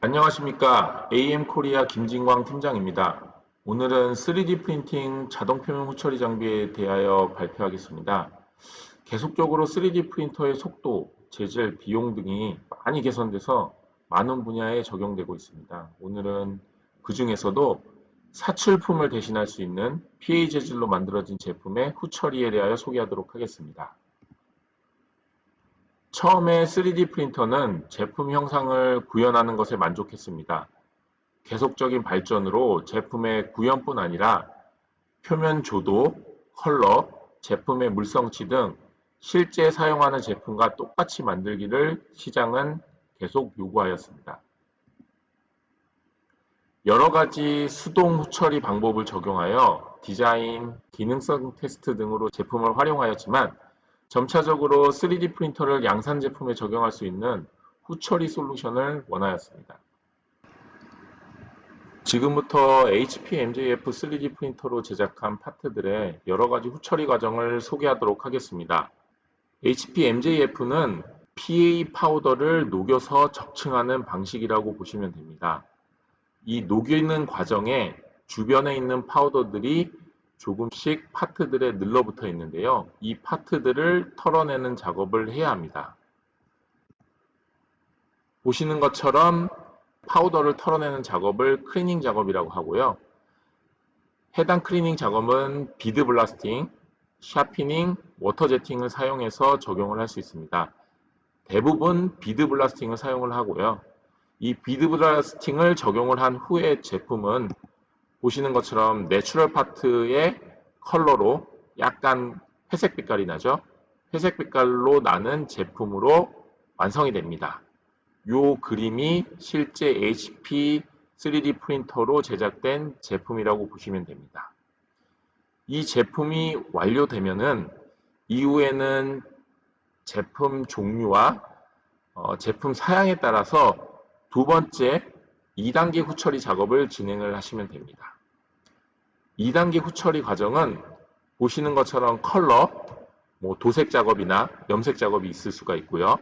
안녕하십니까. AM코리아 김진광 팀장입니다. 오늘은 3D 프린팅 자동 표면 후처리 장비에 대하여 발표하겠습니다. 계속적으로 3D 프린터의 속도, 재질, 비용 등이 많이 개선돼서 많은 분야에 적용되고 있습니다. 오늘은 그 중에서도 사출품을 대신할 수 있는 PA 재질로 만들어진 제품의 후처리에 대하여 소개하도록 하겠습니다. 처음에 3D 프린터는 제품 형상을 구현하는 것에 만족했습니다. 계속적인 발전으로 제품의 구현뿐 아니라 표면 조도, 컬러, 제품의 물성치 등 실제 사용하는 제품과 똑같이 만들기를 시장은 계속 요구하였습니다. 여러 가지 수동 후처리 방법을 적용하여 디자인, 기능성 테스트 등으로 제품을 활용하였지만 점차적으로 3D 프린터를 양산 제품에 적용할 수 있는 후처리 솔루션을 원하였습니다. 지금부터 HP MJF 3D 프린터로 제작한 파트들의 여러 가지 후처리 과정을 소개하도록 하겠습니다. HP MJF는 PA 파우더를 녹여서 적층하는 방식이라고 보시면 됩니다. 이 녹이는 과정에 주변에 있는 파우더들이 조금씩 파트들에 늘러붙어 있는데요. 이 파트들을 털어내는 작업을 해야 합니다. 보시는 것처럼 파우더를 털어내는 작업을 클리닝 작업이라고 하고요. 해당 클리닝 작업은 비드 블라스팅, 샤피닝, 워터 제팅을 사용해서 적용을 할 수 있습니다. 대부분 비드 블라스팅을 사용을 하고요. 이 비드 블라스팅을 적용을 한 후에 제품은 보시는 것처럼 내추럴 파트의 컬러로 약간 회색 빛깔이 나죠. 회색 빛깔로 나는 제품으로 완성이 됩니다. 이 그림이 실제 HP 3D 프린터로 제작된 제품이라고 보시면 됩니다. 이 제품이 완료되면은 이후에는 제품 종류와 제품 사양에 따라서 두 번째 2단계 후처리 작업을 진행을 하시면 됩니다. 2단계 후처리 과정은 보시는 것처럼 컬러, 도색 작업이나 염색 작업이 있을 수가 있고요.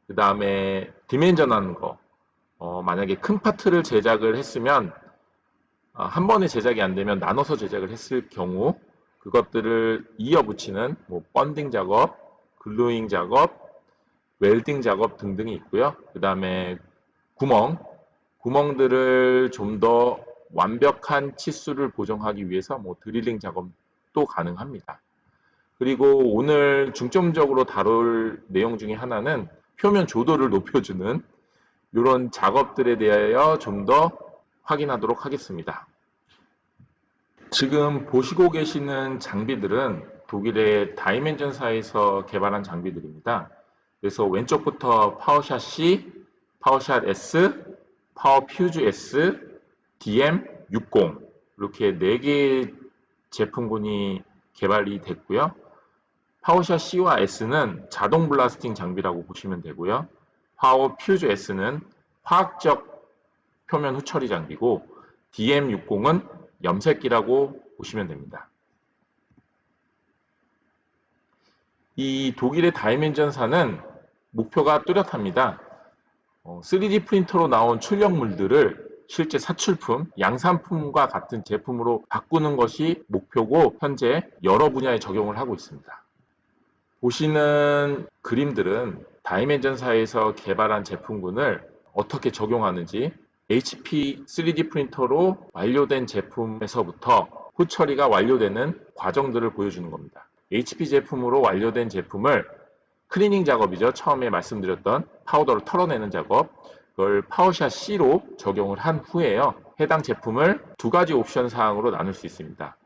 그 다음에 디멘전 하는 거, 만약에 큰 파트를 제작을 했으면 한 번에 제작이 안 되면 나눠서 제작을 했을 경우 그것들을 이어 붙이는 번딩 작업, 글루잉 작업, 웰딩 작업 등등이 있고요. 그 다음에 구멍들을 좀 더 완벽한 치수를 보정하기 위해서 드릴링 작업도 가능합니다. 그리고 오늘 중점적으로 다룰 내용 중에 하나는 표면 조도를 높여주는 이런 작업들에 대하여 좀 더 확인하도록 하겠습니다. 지금 보시고 계시는 장비들은 독일의 다이멘전사에서 개발한 장비들입니다. 그래서 왼쪽부터 파워샷 C, 파워샷 S, 파워퓨즈 S, DM60 이렇게 4개의 제품군이 개발이 됐고요. 파워샷 C와 S는 자동 블라스팅 장비라고 보시면 되고요. 파워퓨즈 S는 화학적 표면 후처리 장비고 DM60은 염색기라고 보시면 됩니다. 이 독일의 다이멘전사는 목표가 뚜렷합니다. 3D 프린터로 나온 출력물들을 실제 사출품, 양산품과 같은 제품으로 바꾸는 것이 목표고 현재 여러 분야에 적용을 하고 있습니다. 보시는 그림들은 다이멘전사에서 개발한 제품군을 어떻게 적용하는지 HP 3D 프린터로 완료된 제품에서부터 후처리가 완료되는 과정들을 보여주는 겁니다. HP 제품으로 완료된 제품을 클리닝 작업이죠. 처음에 말씀드렸던 파우더를 털어내는 작업, 그걸 파워샷 C로 적용을 한 후에요. 해당 제품을 두 가지 옵션 사항으로 나눌 수 있습니다.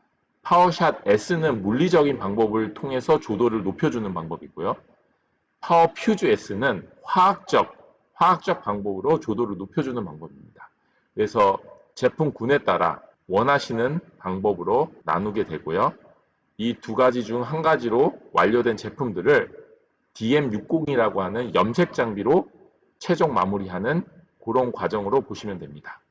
파워샷 S는 물리적인 방법을 통해서 조도를 높여주는 방법이고요. 파워퓨즈 S는 화학적 방법으로 조도를 높여주는 방법입니다. 그래서 제품군에 따라 원하시는 방법으로 나누게 되고요. 이 두 가지 중 한 가지로 완료된 제품들을 DM60이라고 하는 염색 장비로 최종 마무리하는 그런 과정으로 보시면 됩니다.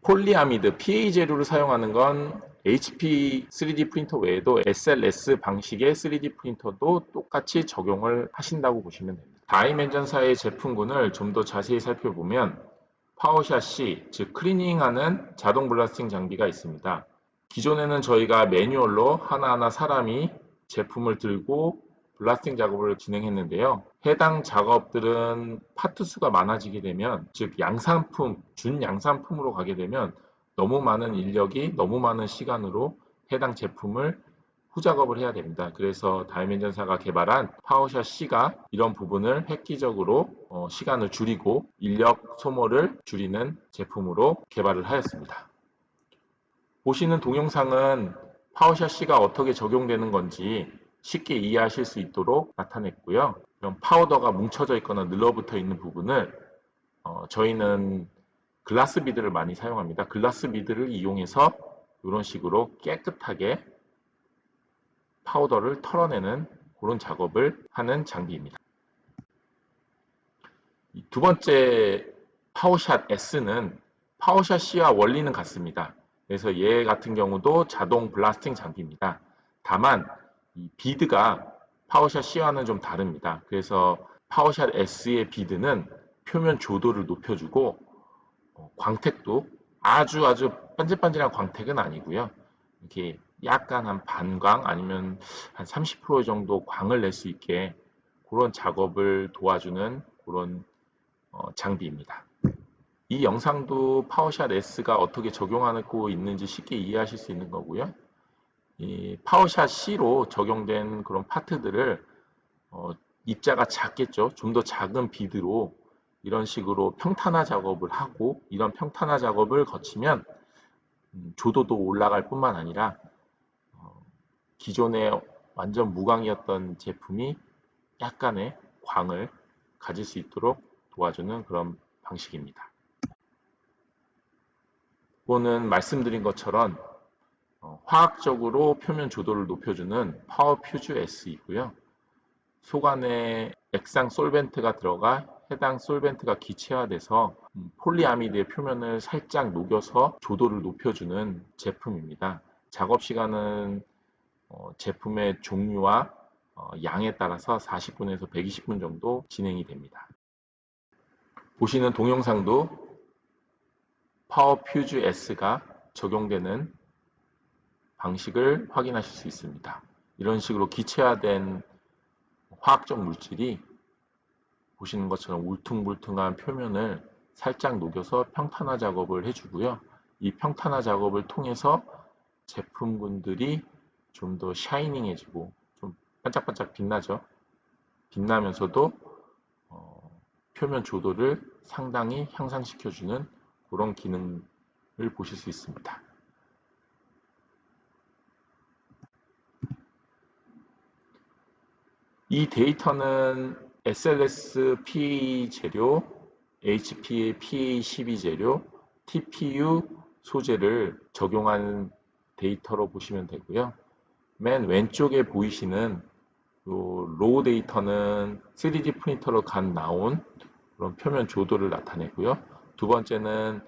폴리아미드, PA 재료를 사용하는 건 HP 3D 프린터 외에도 SLS 방식의 3D 프린터도 똑같이 적용을 하신다고 보시면 됩니다. 다이멘전사의 제품군을 좀 더 자세히 살펴보면 파워샷 C, 즉 클리닝하는 자동 블라스팅 장비가 있습니다. 기존에는 저희가 매뉴얼로 하나하나 사람이 제품을 들고 블라스팅 작업을 진행했는데요. 해당 작업들은 파트 수가 많아지게 되면, 즉 양산품, 준양산품으로 가게 되면 너무 많은 인력이 너무 많은 시간으로 해당 제품을 후작업을 해야 됩니다. 그래서 다이멘전사가 개발한 파워샷 C가 이런 부분을 획기적으로 시간을 줄이고 인력 소모를 줄이는 제품으로 개발을 하였습니다. 보시는 동영상은 파워샷 C가 어떻게 적용되는 건지 쉽게 이해하실 수 있도록 나타냈고요. 이런 파우더가 뭉쳐져 있거나 늘러붙어 있는 부분을 저희는 글라스 비드를 많이 사용합니다. 글라스 비드를 이용해서 이런 식으로 깨끗하게 파우더를 털어내는 그런 작업을 하는 장비입니다. 두 번째 파워샷 S는 파워샷 C와 원리는 같습니다. 그래서 얘 같은 경우도 자동 블라스팅 장비입니다. 다만 이 비드가 파워샷 C와는 좀 다릅니다. 그래서 파워샷 S의 비드는 표면 조도를 높여주고 광택도 아주 반질반질한 광택은 아니고요. 이렇게 약간 한 반광 아니면 한 30% 정도 광을 낼 수 있게 그런 작업을 도와주는 그런 장비입니다. 이 영상도 파워샷 S가 어떻게 적용하고 있는지 쉽게 이해하실 수 있는 거고요. 이 파워샷 C로 적용된 그런 파트들을 입자가 작겠죠. 좀 더 작은 비드로 이런 식으로 평탄화 작업을 하고 이런 평탄화 작업을 거치면 조도도 올라갈 뿐만 아니라 기존에 완전 무광이었던 제품이 약간의 광을 가질 수 있도록 도와주는 그런 방식입니다. 이거는 말씀드린 것처럼 화학적으로 표면 조도를 높여주는 파워 퓨즈 S이고요. 속 안에 액상 솔벤트가 들어가 해당 솔벤트가 기체화돼서 폴리아미드의 표면을 살짝 녹여서 조도를 높여주는 제품입니다. 작업 시간은 제품의 종류와 양에 따라서 40분에서 120분 정도 진행이 됩니다. 보시는 동영상도 파워 퓨즈 S가 적용되는 방식을 확인하실 수 있습니다. 이런 식으로 기체화된 화학적 물질이 보시는 것처럼 울퉁불퉁한 표면을 살짝 녹여서 평탄화 작업을 해주고요. 이 평탄화 작업을 통해서 제품군들이 좀 더 샤이닝해지고 좀 반짝반짝 빛나죠. 빛나면서도 표면 조도를 상당히 향상시켜주는 그런 기능을 보실 수 있습니다. 이 데이터는 SLS PA 재료, HPA PA12 재료, TPU 소재를 적용한 데이터로 보시면 되고요. 맨 왼쪽에 보이시는 로우 데이터는 3D 프린터로 나온 그런 표면 조도를 나타내고요. 두 번째는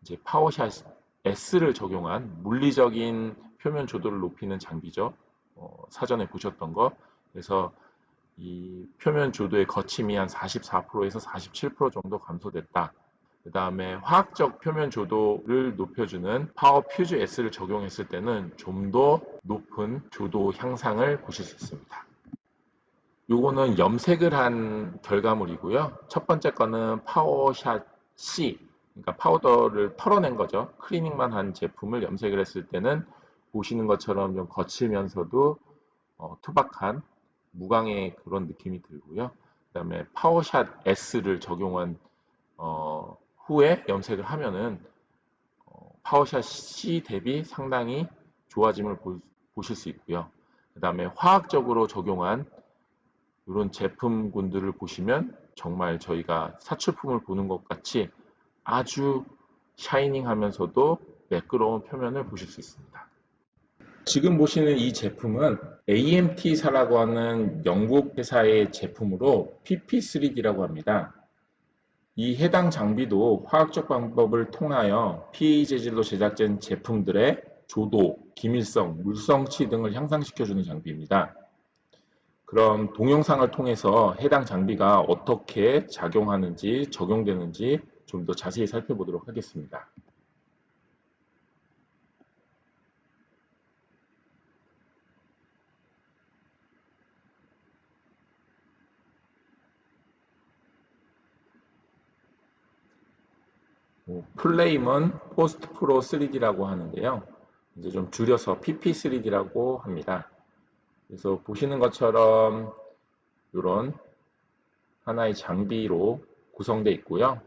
이제 파워샷 S를 적용한 물리적인 표면 조도를 높이는 장비죠. 사전에 보셨던 거. 그래서 이 표면 조도의 거침이 한 44%에서 47% 정도 감소됐다. 그 다음에 화학적 표면 조도를 높여주는 파워 퓨즈 S를 적용했을 때는 좀 더 높은 조도 향상을 보실 수 있습니다. 요거는 염색을 한 결과물이고요. 첫 번째 거는 파워샷 C, 그러니까 파우더를 털어낸 거죠. 클리닝만 한 제품을 염색을 했을 때는 보시는 것처럼 좀 거칠면서도 투박한 무광의 그런 느낌이 들고요. 그 다음에 파워샷 S를 적용한 후에 염색을 하면은 파워샷 C 대비 상당히 좋아짐을 보실 수 있고요. 그 다음에 화학적으로 적용한 이런 제품군들을 보시면 정말 저희가 사출품을 보는 것 같이 아주 샤이닝하면서도 매끄러운 표면을 보실 수 있습니다. 지금 보시는 이 제품은 AMT사라고 하는 영국 회사의 제품으로 PP3D라고 합니다. 이 해당 장비도 화학적 방법을 통하여 PA 재질로 제작된 제품들의 조도, 기밀성, 물성치 등을 향상시켜주는 장비입니다. 그럼 동영상을 통해서 해당 장비가 어떻게 작용하는지, 적용되는지 좀 더 자세히 살펴보도록 하겠습니다. 플레임은 포스트 프로 3D라고 하는데요. 이제 좀 줄여서 PP3D라고 합니다. 그래서 보시는 것처럼 이런 하나의 장비로 구성되어 있고요.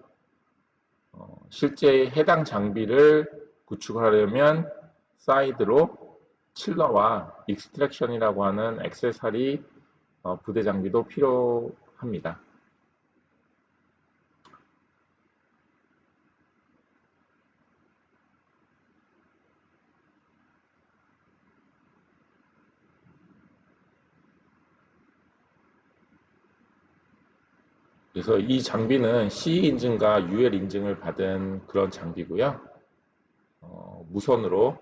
실제 해당 장비를 구축하려면 사이드로 칠러와 익스트랙션이라고 하는 액세서리 부대 장비도 필요합니다. 그래서 이 장비는 CE 인증과 UL 인증을 받은 그런 장비고요. 무선으로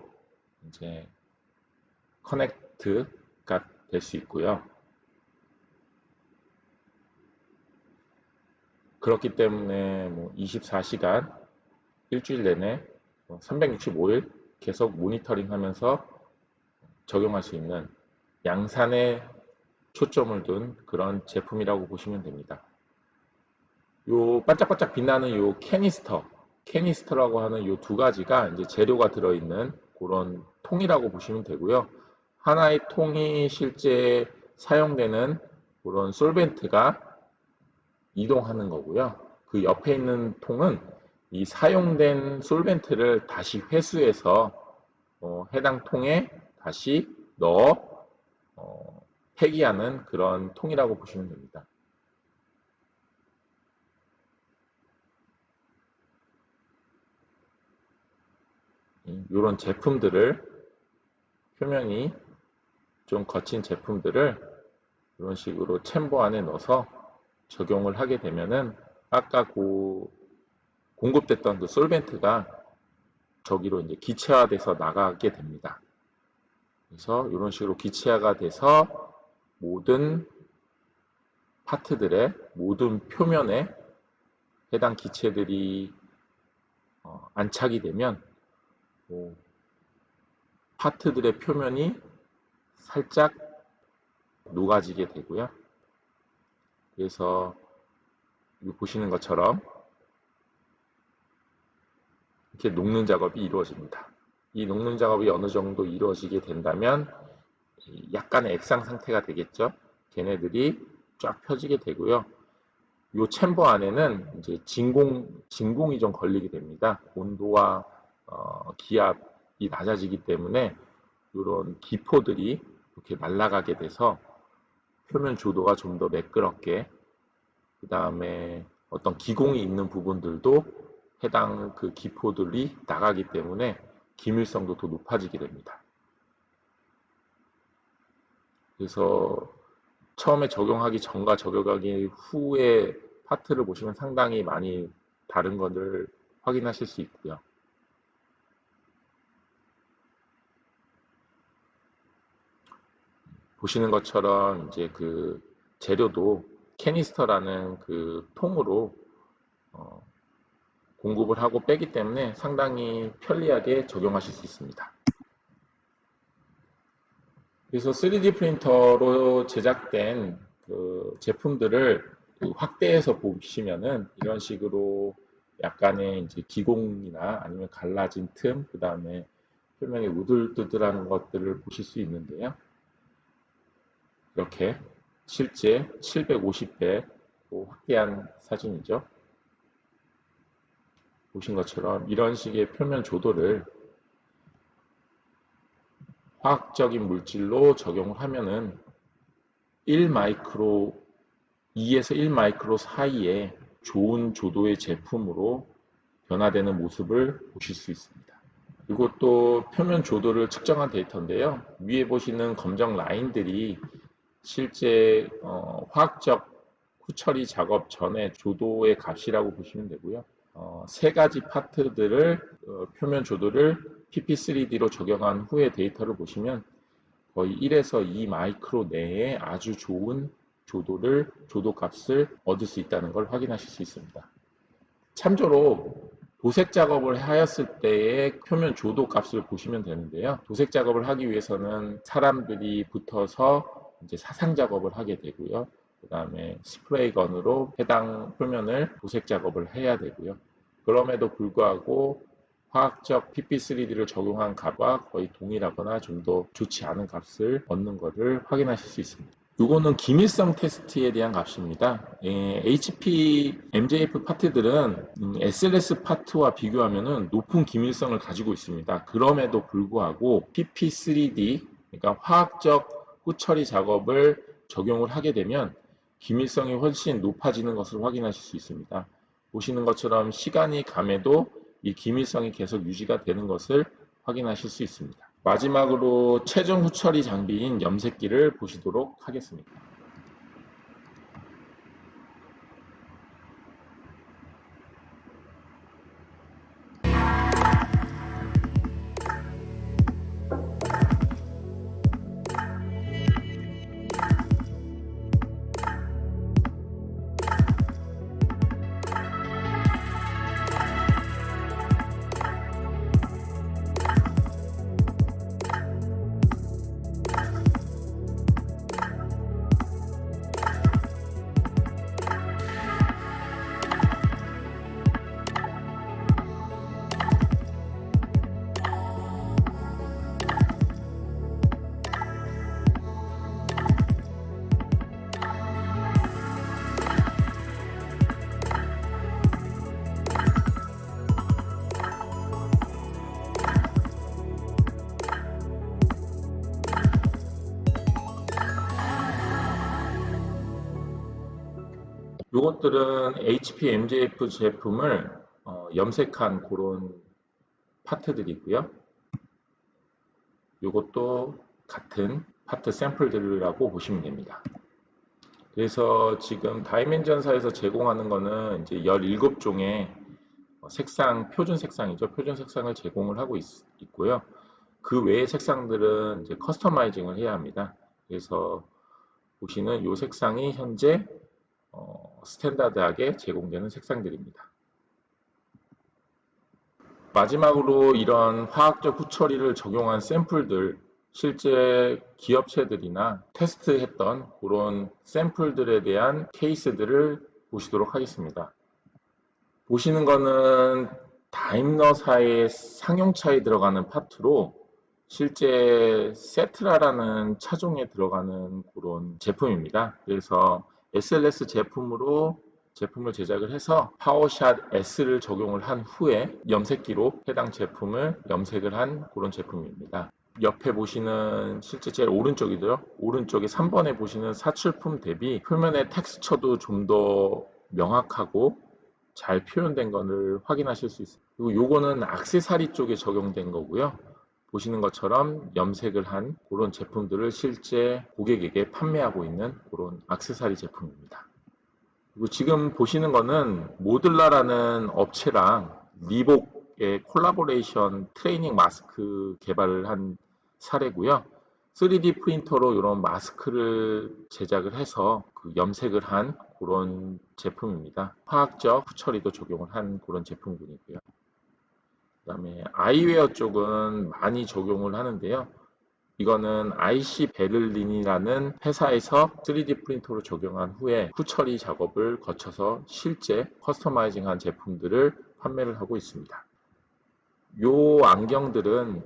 이제 커넥트가 될 수 있고요. 그렇기 때문에 24시간 일주일 내내 365일 계속 모니터링 하면서 적용할 수 있는 양산에 초점을 둔 그런 제품이라고 보시면 됩니다. 요 반짝반짝 빛나는 요 캐니스터라고 하는 요 두 가지가 이제 재료가 들어있는 그런 통이라고 보시면 되고요. 하나의 통이 실제 사용되는 그런 솔벤트가 이동하는 거고요. 그 옆에 있는 통은 이 사용된 솔벤트를 다시 회수해서 해당 통에 다시 넣어 폐기하는 그런 통이라고 보시면 됩니다. 이런 제품들을 표면이 좀 거친 제품들을 이런 식으로 챔버 안에 넣어서 적용을 하게 되면은 아까 공급됐던 그 솔벤트가 저기로 이제 기체화돼서 나가게 됩니다. 그래서 이런 식으로 기체화가 돼서 모든 파트들의 모든 표면에 해당 기체들이 안착이 되면 파트들의 표면이 살짝 녹아지게 되고요. 그래서 여기 보시는 것처럼 이렇게 녹는 작업이 이루어집니다. 이 녹는 작업이 어느 정도 이루어지게 된다면 약간의 액상 상태가 되겠죠. 걔네들이 쫙 펴지게 되고요. 이 챔버 안에는 이제 진공이 좀 걸리게 됩니다. 온도와 기압이 낮아지기 때문에 이런 기포들이 이렇게 날아가게 돼서 표면 조도가 좀 더 매끄럽게, 그 다음에 어떤 기공이 있는 부분들도 해당 그 기포들이 나가기 때문에 기밀성도 더 높아지게 됩니다. 그래서 처음에 적용하기 전과 적용하기 후의 파트를 보시면 상당히 많이 다른 것을 확인하실 수 있고요. 보시는 것처럼 이제 그 재료도 캐니스터라는 그 통으로 공급을 하고 빼기 때문에 상당히 편리하게 적용하실 수 있습니다. 그래서 3D 프린터로 제작된 그 제품들을 확대해서 보시면은 이런 식으로 약간의 이제 기공이나 아니면 갈라진 틈, 그 다음에 표면이 우들두들하는 것들을 보실 수 있는데요. 이렇게 실제 750배 확대한 사진이죠. 보신 것처럼 이런 식의 표면 조도를 화학적인 물질로 적용을 하면은 1마이크로, 2에서 1마이크로 사이에 좋은 조도의 제품으로 변화되는 모습을 보실 수 있습니다. 그리고 또 표면 조도를 측정한 데이터인데요. 위에 보시는 검정 라인들이 실제 화학적 후처리 작업 전에 조도의 값이라고 보시면 되고요. 세 가지 파트들을 표면 조도를 PP3D로 적용한 후의 데이터를 보시면 거의 1에서 2 마이크로 내에 아주 좋은 조도 값을 얻을 수 있다는 걸 확인하실 수 있습니다. 참조로 도색 작업을 하였을 때의 표면 조도 값을 보시면 되는데요. 도색 작업을 하기 위해서는 사람들이 붙어서 이제 사상 작업을 하게 되고요. 그 다음에 스프레이 건으로 해당 표면을 도색 작업을 해야 되고요. 그럼에도 불구하고 화학적 PP3D를 적용한 값과 거의 동일하거나 좀 더 좋지 않은 값을 얻는 것을 확인하실 수 있습니다. 이거는 기밀성 테스트에 대한 값입니다. HP MJF 파트들은 SLS 파트와 비교하면 높은 기밀성을 가지고 있습니다. 그럼에도 불구하고 PP3D, 그러니까 화학적 후처리 작업을 적용을 하게 되면 기밀성이 훨씬 높아지는 것을 확인하실 수 있습니다. 보시는 것처럼 시간이 감해도 이 기밀성이 계속 유지가 되는 것을 확인하실 수 있습니다. 마지막으로 최종 후처리 장비인 염색기를 보시도록 하겠습니다. 이것들은 HP MJF 제품을 염색한 그런 파트들이고요. 이것도 같은 파트 샘플들이라고 보시면 됩니다. 그래서 지금 다이멘전사에서 제공하는 거는 이제 17종의 색상, 표준 색상이죠. 표준 색상을 제공을 하고 있고요. 그 외의 색상들은 이제 커스터마이징을 해야 합니다. 그래서 보시는 이 색상이 현재 스탠다드하게 제공되는 색상들입니다. 마지막으로 이런 화학적 후처리를 적용한 샘플들, 실제 기업체들이나 테스트했던 그런 샘플들에 대한 케이스들을 보시도록 하겠습니다. 보시는 거는 다임러사의 상용차에 들어가는 파트로 실제 세트라라는 차종에 들어가는 그런 제품입니다. 그래서 SLS 제품으로 제품을 제작을 해서 파워샷 S를 적용을 한 후에 염색기로 해당 제품을 염색을 한 그런 제품입니다. 옆에 보시는 실제 제일 오른쪽이죠. 오른쪽에 3번에 보시는 사출품 대비 표면의 텍스처도 좀 더 명확하고 잘 표현된 것을 확인하실 수 있습니다. 그리고 요거는 액세서리 쪽에 적용된 거고요. 보시는 것처럼 염색을 한 그런 제품들을 실제 고객에게 판매하고 있는 그런 액세서리 제품입니다. 그리고 지금 보시는 거는 모들라라는 업체랑 리복의 콜라보레이션 트레이닝 마스크 개발을 한 사례고요. 3D 프린터로 이런 마스크를 제작을 해서 그 염색을 한 그런 제품입니다. 화학적 후처리도 적용을 한 그런 제품군이고요. 그다음에 아이웨어 쪽은 많이 적용을 하는데요. 이거는 IC 베를린이라는 회사에서 3D 프린터로 적용한 후에 후처리 작업을 거쳐서 실제 커스터마이징한 제품들을 판매를 하고 있습니다. 요 안경들은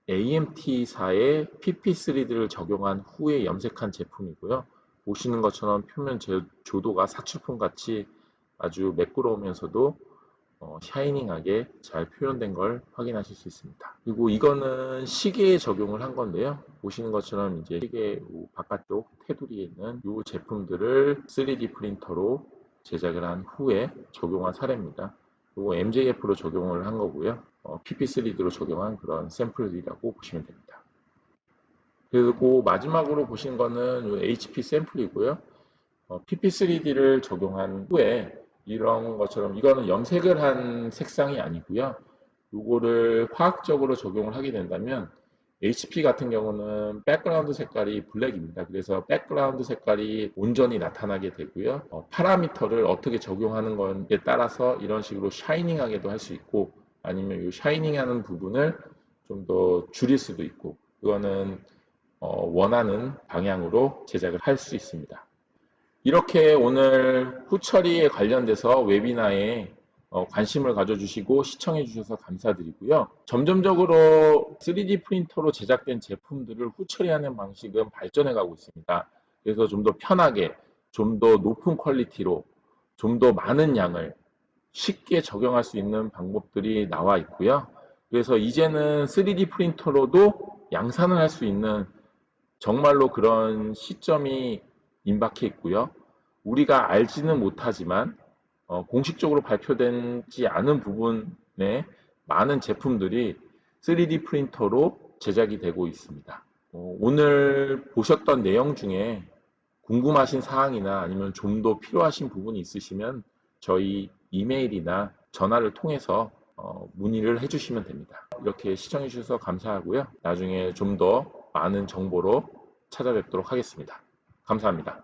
AMT사의 PP3D를 적용한 후에 염색한 제품이고요. 보시는 것처럼 표면 조도가 사출품 같이 아주 매끄러우면서도 샤이닝하게 잘 표현된 걸 확인하실 수 있습니다. 그리고 이거는 시계에 적용을 한 건데요. 보시는 것처럼 이제 시계 바깥쪽 테두리에 있는 이 제품들을 3D 프린터로 제작을 한 후에 적용한 사례입니다. 그리고 MJF로 적용을 한 거고요. PP3D로 적용한 그런 샘플이라고 보시면 됩니다. 그리고 마지막으로 보신 거는 HP 샘플이고요. PP3D를 적용한 후에 이런 것처럼 이거는 염색을 한 색상이 아니고요. 이거를 화학적으로 적용을 하게 된다면 HP 같은 경우는 백그라운드 색깔이 블랙입니다. 그래서 백그라운드 색깔이 온전히 나타나게 되고요. 파라미터를 어떻게 적용하는 것에 따라서 이런 식으로 샤이닝하게도 할 수 있고, 아니면 이 샤이닝하는 부분을 좀 더 줄일 수도 있고, 그거는 원하는 방향으로 제작을 할 수 있습니다. 이렇게 오늘 후처리에 관련돼서 웨비나에 관심을 가져주시고 시청해 주셔서 감사드리고요. 점점적으로 3D 프린터로 제작된 제품들을 후처리하는 방식은 발전해 가고 있습니다. 그래서 좀 더 편하게, 좀 더 높은 퀄리티로, 좀 더 많은 양을 쉽게 적용할 수 있는 방법들이 나와 있고요. 그래서 이제는 3D 프린터로도 양산을 할 수 있는 정말로 그런 시점이 임박해 있고요. 우리가 알지는 못하지만 공식적으로 발표되지 않은 부분에 많은 제품들이 3D 프린터로 제작이 되고 있습니다. 오늘 보셨던 내용 중에 궁금하신 사항이나 아니면 좀 더 필요하신 부분이 있으시면 저희 이메일이나 전화를 통해서 문의를 해주시면 됩니다. 이렇게 시청해 주셔서 감사하고요. 나중에 좀 더 많은 정보로 찾아뵙도록 하겠습니다. 감사합니다.